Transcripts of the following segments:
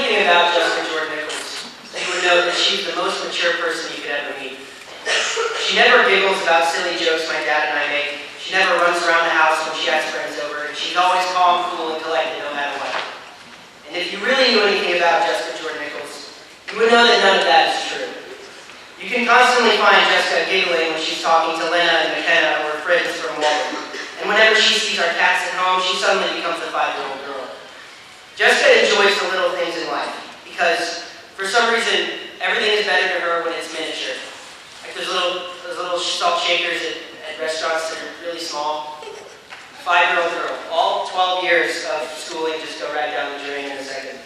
anything about Nichols, then you would know that she's the most mature person you could ever meet. She never giggles about silly jokes my dad and I make. She never runs around the house when she has friends over. She's always calm, cool, and collected no matter what. And if you really knew anything about Nichols, you would know that none of that is true. You can constantly find Jessica giggling when she's talking to Lena and McKenna or friends from Walden. And whenever she sees our cats at home, she suddenly becomes a 5-year-old girl. Jessica enjoys the little things in life because, for some reason, everything is better to her when it's miniature. Like those little salt shakers at restaurants that are really small. 5-year-old girl. All 12 years of schooling just go right down the drain in a second.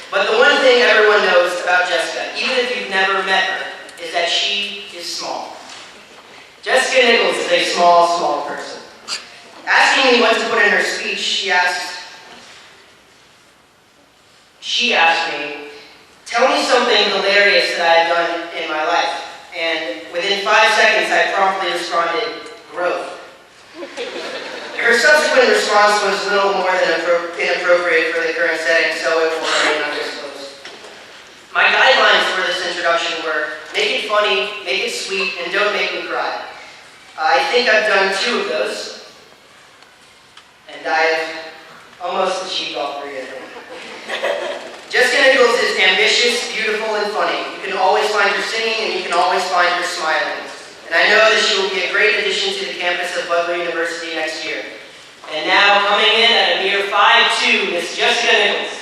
But the one thing everyone knows about Jessica, even if you've never met her, is that she is small. Jessica Nichols is a small person. Asking me what to put in her speech, she asked me, tell me something hilarious that I have done in my life. And within 5 seconds, I promptly responded, growth. Her subsequent response was little more than inappropriate for the current setting, so it will remain undisclosed. My guidelines for this introduction were, make it funny, make it sweet, and don't make me cry. I think I've done 2 of those, and I've almost achieved all 3 of them. Jessica Nichols is ambitious, beautiful, and funny. You can always find her singing, and you can always find her smiling. And I know that she will be a great addition to the campus of Butler University next year. And now, coming in at a mere 5'2", Miss Jessica Nichols.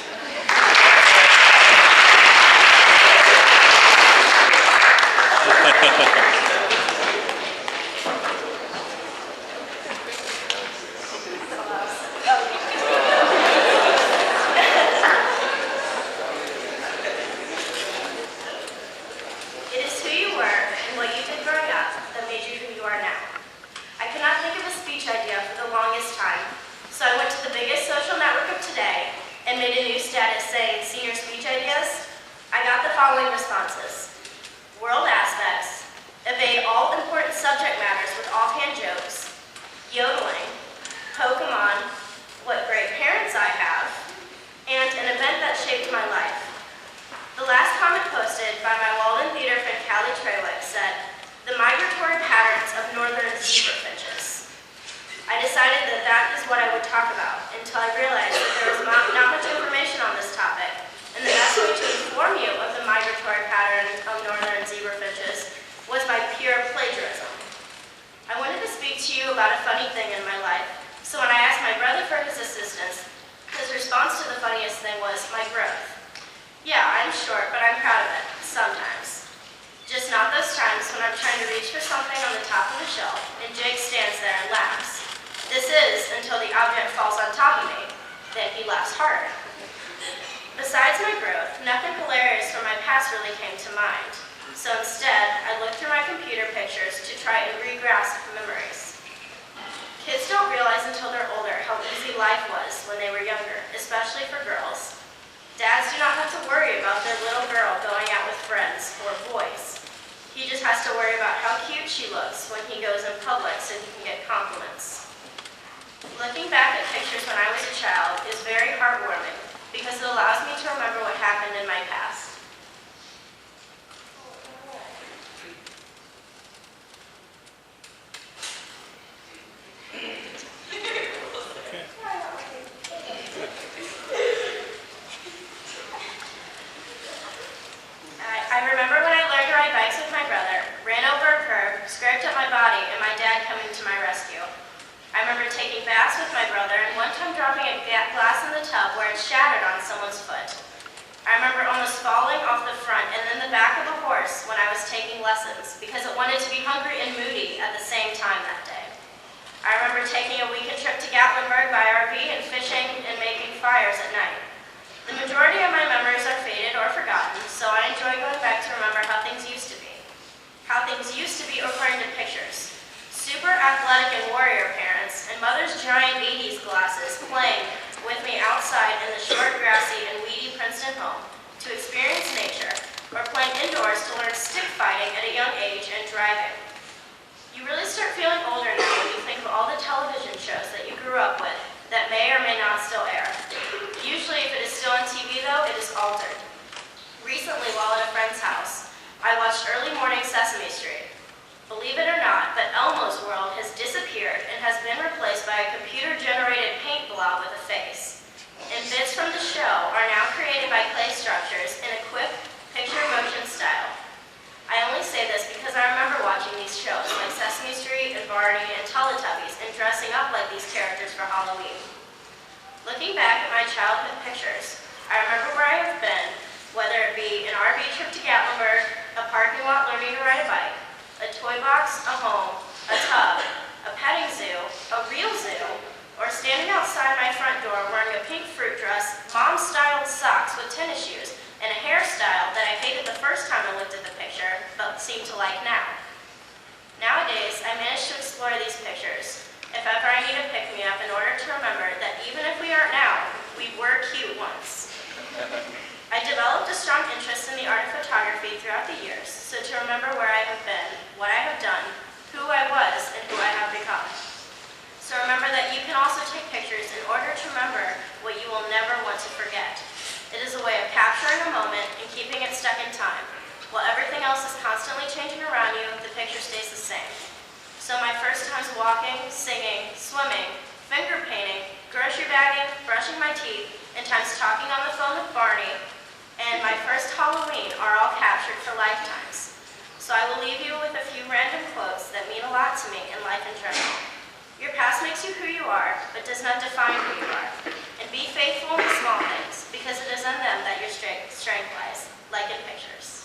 grew up with that may or may not still air. Usually if it is still on TV though, it watched early morning Sesame Street. Believe it or not, but Elmo's world has disappeared and has been replaced by a computer-generated paint blob with a face. And bits from the show are now created by clay structures in a quick picture motion style. I only say this because I remember watching these shows like Sesame Street and Barney and Teletubbies and dressing up like these characters for Halloween. Looking back at my childhood pictures, I remember where I have been, whether it be an RV trip to Gatlinburg, a parking lot learning to ride a bike, a toy box, a home, a tub, a petting zoo, a real zoo, or standing outside my front door wearing a pink fruit dress, mom-styled socks with tennis shoes, and a hairstyle that I hated the first time I looked at the picture, but seem to like now. Nowadays, I manage to explore these pictures, if ever I need a pick-me-up in order to remember that even if we aren't now, we were cute once. I developed a strong interest in the art of photography throughout the years, so to remember where I have been, what I have done, who I was, and who I have become. So remember that you can also take pictures in order to remember what you will never want to forget. It is a way of capturing a moment and keeping it stuck in time. While everything else is constantly changing around you, the picture stays the same. So my first times walking, singing, swimming, finger painting, grocery bagging, brushing my teeth, and times talking on the phone with Barney, and my first Halloween are all captured for lifetimes. So I will leave you with a few random quotes that mean a lot to me in life in general. Your past makes you who you are, but does not define who you are. And be faithful in the small things, because it is in them that your strength lies, like in pictures.